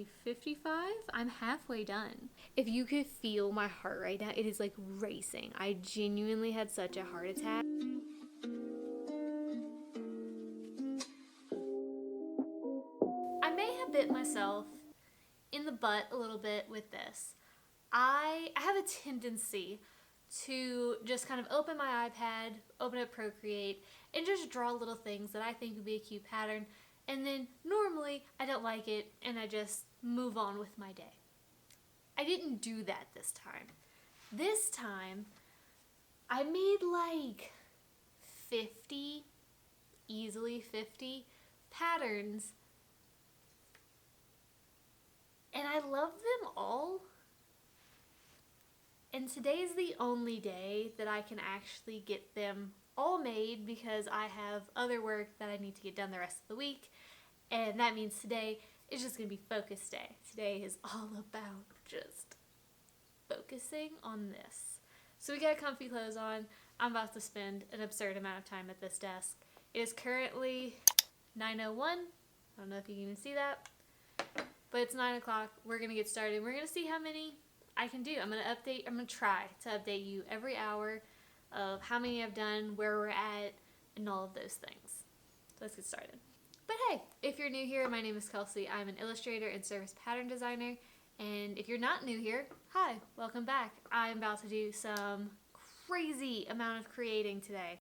day 55. I'm halfway done. If you could feel my heart right now, it is like racing. I genuinely had such a heart attack. I may have bit myself in the butt a little bit with this. I have a tendency to just kind of open my iPad, open up Procreate, and just draw little things that I think would be a cute pattern. And then normally I don't like it and I just move on with my day. I didn't do that this time. This time I made like 50, easily 50 patterns. And I love them all. And today's the only day that I can actually get them all made because I have other work that I need to get done the rest of the week. And that means today is just going to be focus day. Today is all about just focusing on this. So we got comfy clothes on. I'm about to spend an absurd amount of time at this desk. It is currently 9:01. I don't know if you can even see that. But it's 9 o'clock. We're going to get started. We're going to see how many I can do. I'm going to try to update you every hour of how many I've done, where we're at, and all of those things. So let's get started. But hey, if you're new here, my name is Kelsey. I'm an illustrator and service pattern designer. And if you're not new here, hi, welcome back. I'm about to do some crazy amount of creating today.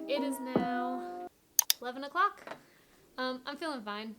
It is now 11 o'clock. I'm feeling fine.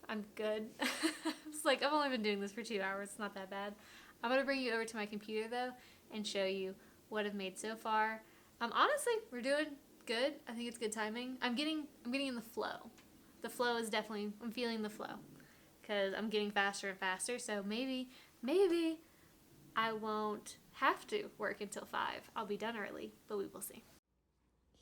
I'm good. It's like I've only been doing this for 2 hours. It's not that bad. I'm going to bring you over to my computer though and show you what I've made so far. Honestly, we're doing good. I think it's good timing. I'm getting in the flow. The flow is definitely, I'm feeling the flow because I'm getting faster and faster. So maybe I won't have to work until 5. I'll be done early, but we will see.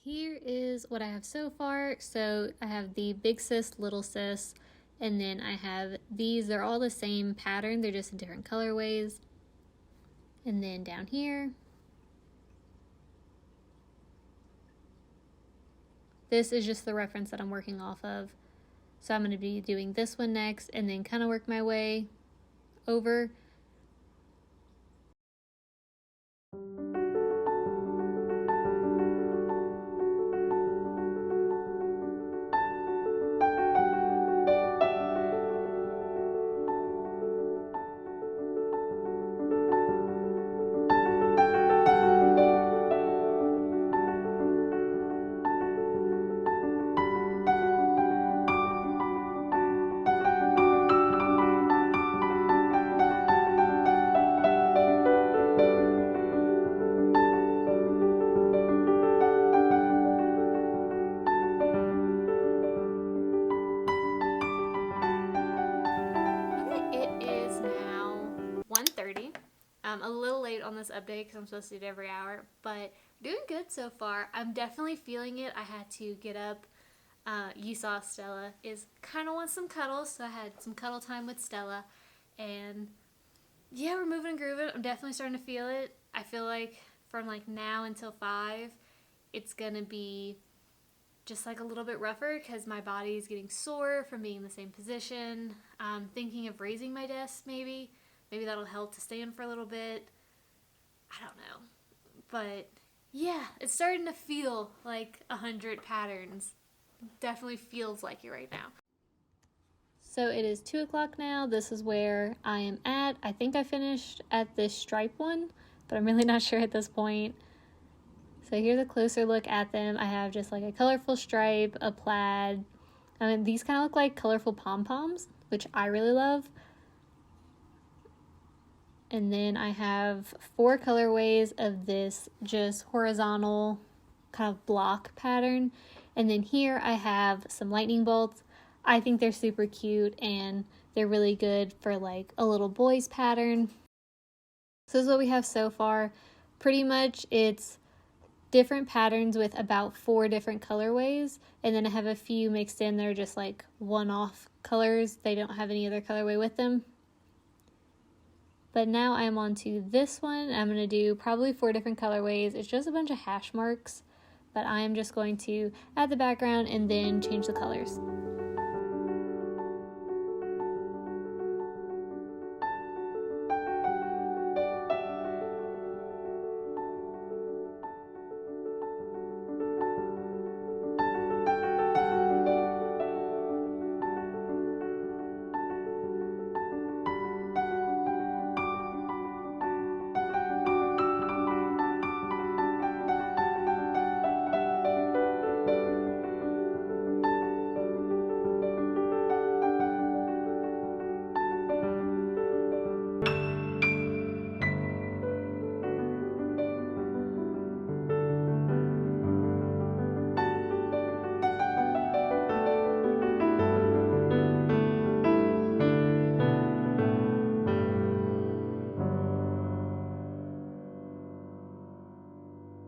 Here is what I have so far. So I have the big sis, little sis, and then I have these. They're all the same pattern. They're just in different colorways. And then down here, this is just the reference that I'm working off of. So I'm going to be doing this one next and then kind of work my way over. this update because I'm supposed to do it every hour, but doing good so far. I'm definitely feeling it. I had to get up. You saw Stella is kind of wants some cuddles, so I had some cuddle time with Stella, and yeah, we're moving and grooving. I'm definitely starting to feel it. I feel like from like now until 5, it's gonna be just like a little bit rougher because my body is getting sore from being in the same position. I'm thinking of raising my desk maybe. Maybe that'll help to stand for a little bit. I don't know. But yeah, it's starting to feel like 100 patterns. Definitely feels like it right now. So it is 2 o'clock now. This is where I am at. I think I finished at this stripe one, but I'm really not sure at this point. So here's a closer look at them. I have just like a colorful stripe, a plaid. I mean, these kind of look like colorful pom-poms, which I really love. And then I have 4 colorways of this just horizontal kind of block pattern. And then here I have some lightning bolts. I think they're super cute and they're really good for like a little boy's pattern. So this is what we have so far. Pretty much it's different patterns with about 4 different colorways, and then I have a few mixed in. They're just like one-off colors. They don't have any other colorway with them. But now I'm on to this one. I'm going to do probably 4 different colorways. It's just a bunch of hash marks, but I am just going to add the background and then change the colors.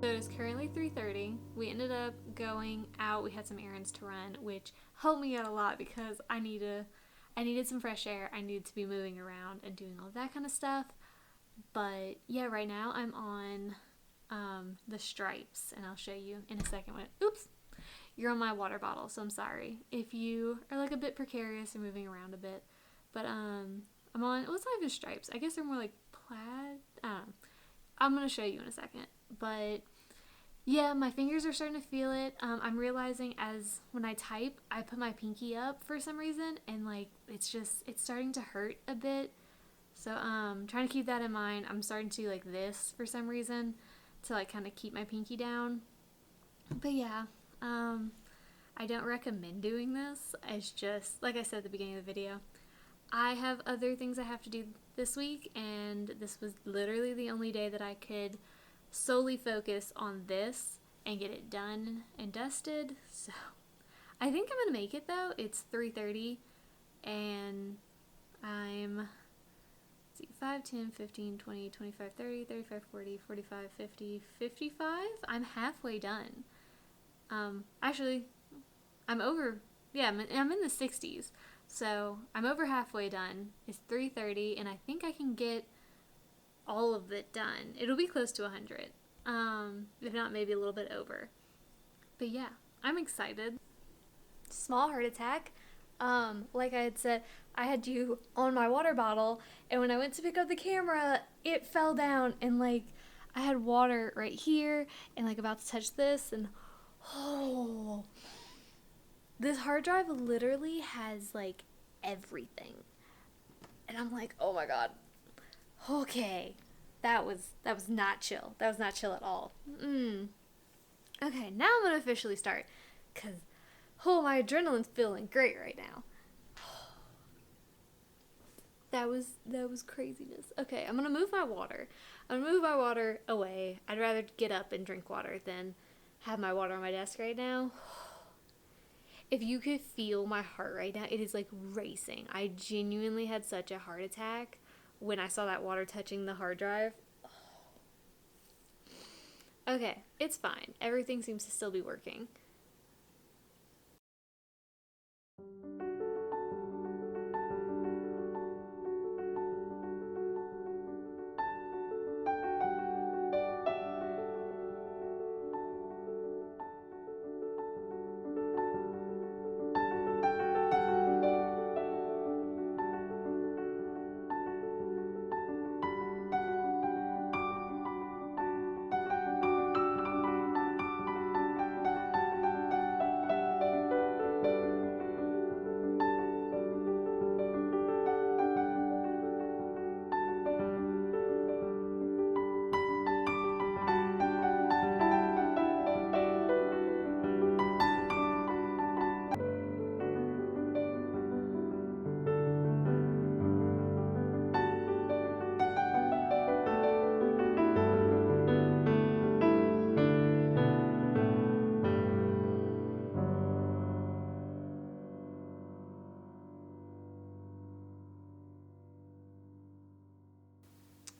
So it is currently 3:30. We ended up going out. We had some errands to run, which helped me out a lot because I needed some fresh air. I needed to be moving around and doing all that kind of stuff. But yeah, right now I'm on the stripes, and I'll show you in a second when oops, you're on my water bottle, so I'm sorry if you are like a bit precarious or moving around a bit. But I'm on, well, it's not even stripes. I guess they're more like plaid. I'm gonna show you in a second. But yeah, my fingers are starting to feel it. I'm realizing as when I type, I put my pinky up for some reason, and like it's starting to hurt a bit. So trying to keep that in mind. I'm starting to do like this for some reason to like kind of keep my pinky down. But yeah, I don't recommend doing this. It's just like I said at the beginning of the video, I have other things I have to do this week, and this was literally the only day that I could solely focus on this and get it done and dusted. So I think I'm gonna make it though. It's 3:30 and I'm 5, 10, 15, 20, 25, 30, 35, 40, 45, 50, 55. I'm halfway done. Actually, I'm over, yeah, I'm in the 60s. So I'm over halfway done. It's 3:30 and I think I can get all of it done. It'll be close to 100. If not, maybe a little bit over. But yeah, I'm excited. Small heart attack. Like I had said, I had you on my water bottle, and when I went to pick up the camera, it fell down, and like I had water right here, and like about to touch this, and oh, this hard drive literally has like everything, and I'm like, oh my god. Okay, that was not chill. That was not chill at all. Okay, now I'm gonna officially start, cause my adrenaline's feeling great right now. That was craziness. Okay, I'm gonna move my water. I'm gonna move my water away. I'd rather get up and drink water than have my water on my desk right now. If you could feel my heart right now, it is like racing. I genuinely had such a heart attack when I saw that water touching the hard drive. Okay, it's fine. Everything seems to still be working.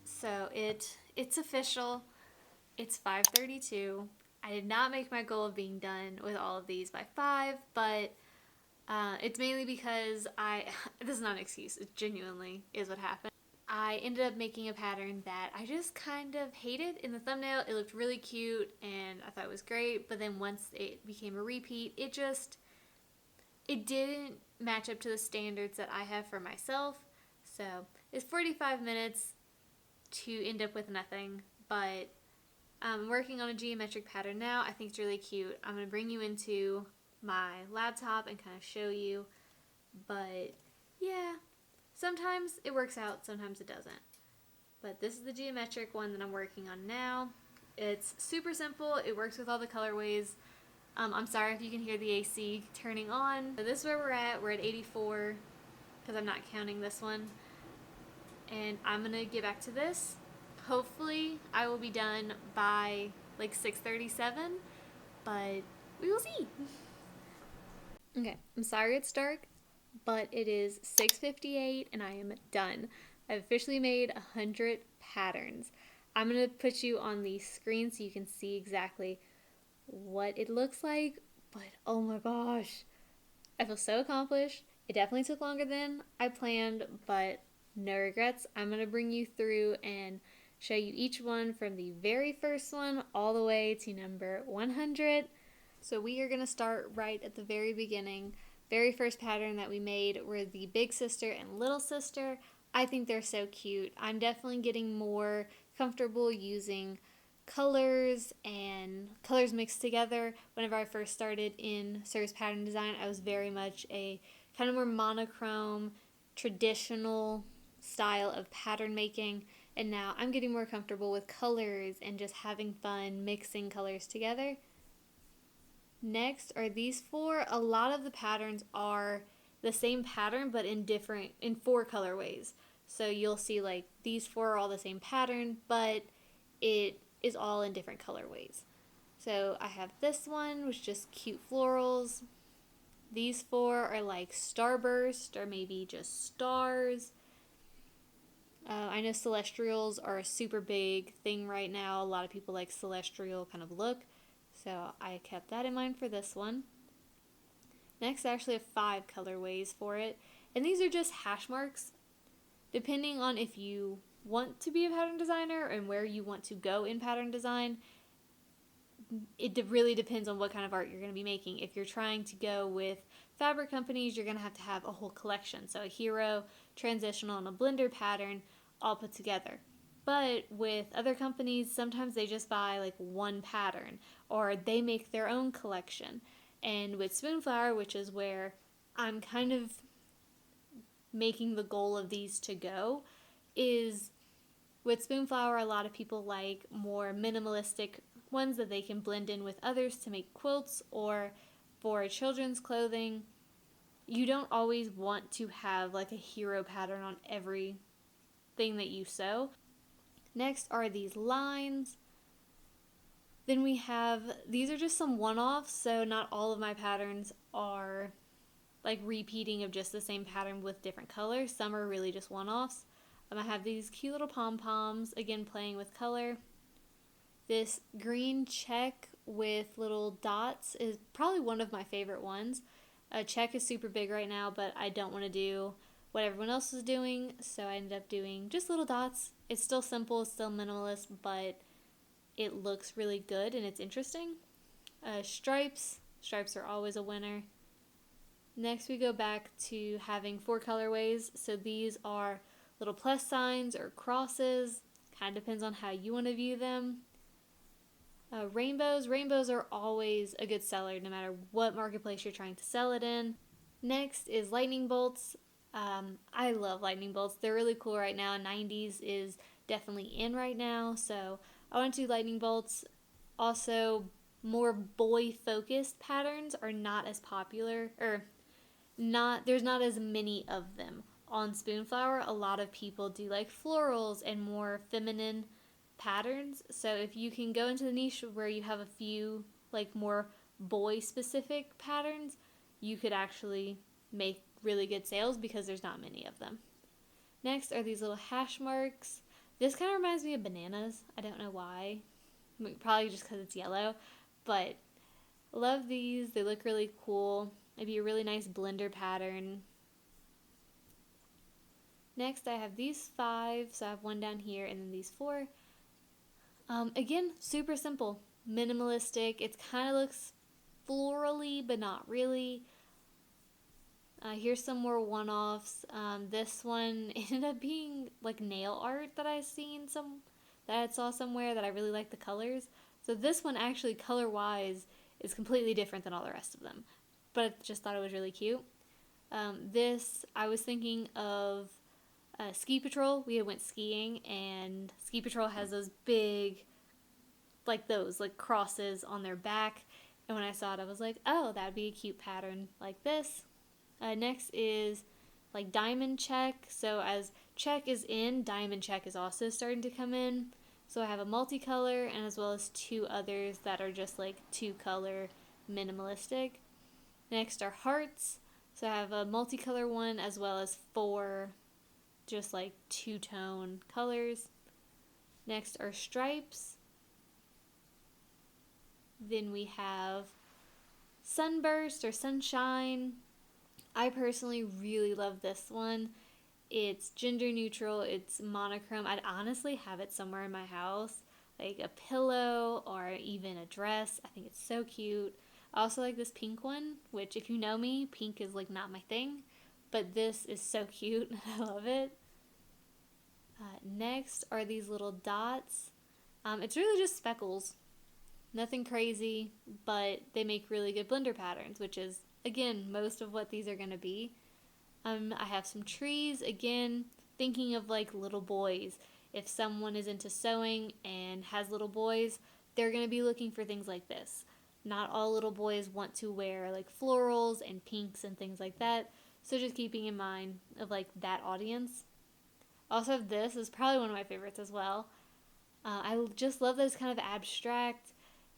So it's official. It's 5:32. I did not make my goal of being done with all of these by 5, but it's mainly because this is not an excuse, it genuinely is what happened. I ended up making a pattern that I just kind of hated. In the thumbnail, it looked really cute and I thought it was great, but then once it became a repeat, it didn't match up to the standards that I have for myself. So it's 45 minutes to end up with nothing, but I'm working on a geometric pattern now. I think it's really cute. I'm going to bring you into my laptop and kind of show you, but yeah, sometimes it works out, sometimes it doesn't. But this is the geometric one that I'm working on now. It's super simple. It works with all the colorways. I'm sorry if you can hear the AC turning on. So this is where we're at. We're at 84 because I'm not counting this one. And I'm going to get back to this. Hopefully I will be done by like 6:37, but we will see. Okay, I'm sorry it's dark, but it is 6:58 and I am done. I've officially made 100 patterns. I'm going to put you on the screen so you can see exactly what it looks like, but oh my gosh, I feel so accomplished. It definitely took longer than I planned, but no regrets. I'm going to bring you through and show you each one from the very first one all the way to number 100. So we are going to start right at the very beginning. Very first pattern that we made were the big sister and little sister. I think they're so cute. I'm definitely getting more comfortable using colors and colors mixed together. Whenever I first started in service pattern design, I was very much a kind of more monochrome, traditional style of pattern making, and now I'm getting more comfortable with colors and just having fun mixing colors together. Next are these four. A lot of the patterns are the same pattern but in 4 colorways. So you'll see like these 4 are all the same pattern, but it is all in different colorways. So I have this one, which is just cute florals. These 4 are like starburst or maybe just stars. I know celestials are a super big thing right now. A lot of people like celestial kind of look. So I kept that in mind for this one. Next, I actually have 5 colorways for it. And these are just hash marks. Depending on if you want to be a pattern designer and where you want to go in pattern design, it really depends on what kind of art you're going to be making. If you're trying to go with fabric companies, you're going to have a whole collection. So a hero, transitional, and a blender pattern all put together. But with other companies, sometimes they just buy like one pattern or they make their own collection. And with Spoonflower, which is where I'm kind of making the goal of these to go, is with Spoonflower, a lot of people like more minimalistic ones that they can blend in with others to make quilts or for children's clothing. You don't always want to have like a hero pattern on every thing that you sew. Next are these lines. Then we have, these are just some one-offs, so not all of my patterns are like repeating of just the same pattern with different colors. Some are really just one-offs. I have these cute little pom-poms, again playing with color. This green check with little dots is probably one of my favorite ones. A check is super big right now, but I don't want to do what everyone else is doing, so I ended up doing just little dots. It's still simple, it's still minimalist, but it looks really good and it's interesting. Stripes are always a winner. Next, we go back to having 4 colorways. So these are little plus signs or crosses. Kind of depends on how you want to view them. Rainbows are always a good seller no matter what marketplace you're trying to sell it in. Next is lightning bolts. I love lightning bolts. They're really cool right now. 90s is definitely in right now, so I want to do lightning bolts. Also, more boy focused patterns are not as popular, or not, there's not as many of them. On Spoonflower, a lot of people do like florals and more feminine patterns. So if you can go into the niche where you have a few like more boy specific patterns, you could actually make really good sales because there's not many of them. Next are these little hash marks. This kind of reminds me of bananas. I don't know why. Probably just because it's yellow. But love these. They look really cool. Maybe a really nice blender pattern. Next I have these 5. So I have one down here and then these 4. Again, super simple. Minimalistic. It kind of looks florally, but not really. Here's some more one-offs. This one ended up being like nail art that I saw somewhere that I really like the colors. So this one actually color-wise is completely different than all the rest of them, but I just thought it was really cute. This I was thinking of Ski Patrol. We had went skiing, and Ski Patrol has those big, like crosses on their back. And when I saw it, I was like, oh, that'd be a cute pattern like this. Next is like diamond check. So as check is in, diamond check is also starting to come in. So I have a multicolor and as well as 2 others that are just like 2-color minimalistic. Next are hearts. So I have a multicolor one as well as 4 just like 2-tone colors. Next are stripes. Then we have sunburst or sunshine. I personally really love this one. It's gender neutral, it's monochrome. I'd honestly have it somewhere in my house, like a pillow or even a dress. I think it's so cute. I also like this pink one, which if you know me, pink is like not my thing, but this is so cute and I love it. Next are these little dots. It's really just speckles. Nothing crazy, but they make really good blender patterns, which is, again, most of what these are going to be. I have some trees, again, thinking of like little boys. If someone is into sewing and has little boys, they're going to be looking for things like this. Not all little boys want to wear like florals and pinks and things like that, so just keeping in mind of like that audience. Also, this is probably one of my favorites as well. I just love that it's kind of abstract.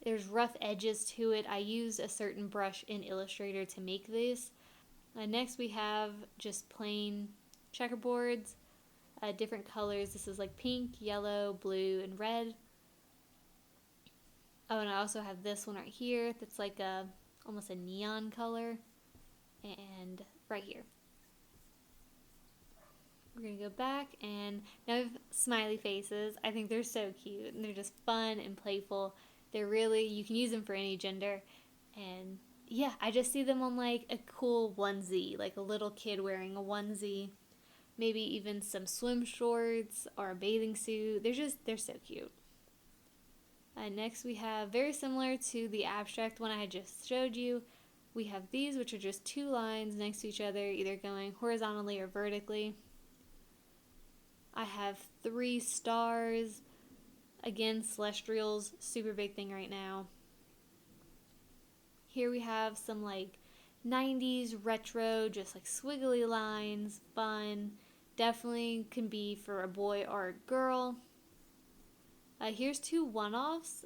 There's rough edges to it. I used a certain brush in Illustrator to make this. Next we have just plain checkerboards, different colors. This is like pink, yellow, blue, and red. Oh, and I also have this one right here that's like almost a neon color. And right here. We're going to go back, and now we have smiley faces. I think they're so cute, and they're just fun and playful. They're really, you can use them for any gender, and yeah, I just see them on like a cool onesie, like a little kid wearing a onesie, maybe even some swim shorts or a bathing suit. They're so cute. Next we have, very similar to the abstract one I had just showed you, we have these, which are just 2 lines next to each other, either going horizontally or vertically. I have 3 stars. Again, celestials, super big thing right now. Here we have some like 90s retro, just like squiggly lines, fun. Definitely can be for a boy or a girl. Here's 2 one-offs.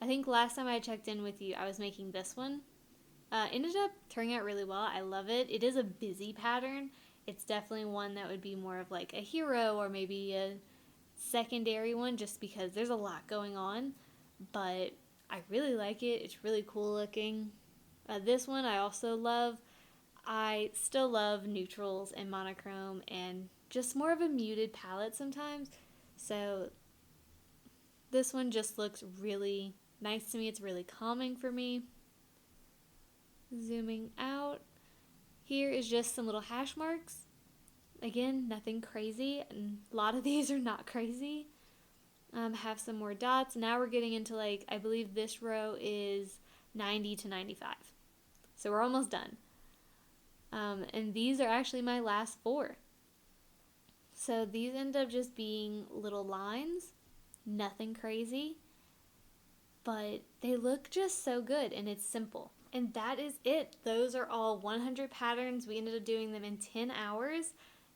I think last time I checked in with you, I was making this one. Ended up turning out really well. I love it. It is a busy pattern. It's definitely one that would be more of like a hero or maybe a secondary one just because there's a lot going on. but I really like it. It's really cool looking. This one I also love. I still love neutrals and monochrome and just more of a muted palette sometimes. So this one just looks really nice to me. It's really calming for me. Zooming out, here is just some little hash marks. Again, nothing crazy, and a lot of these are not crazy. Have some more dots. Now we're getting into, like, I believe this row is 90 to 95. So we're almost done. And these are actually my last 4. So these end up just being little lines, nothing crazy, but they look just so good, and it's simple. And that is it. Those are all 100 patterns. We ended up doing them in 10 hours.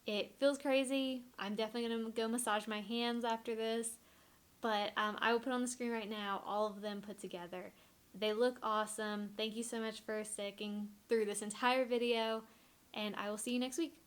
It feels crazy. I'm definitely going to go massage my hands after this. But I will put on the screen right now all of them put together. They look awesome. Thank you so much for sticking through this entire video. And I will see you next week.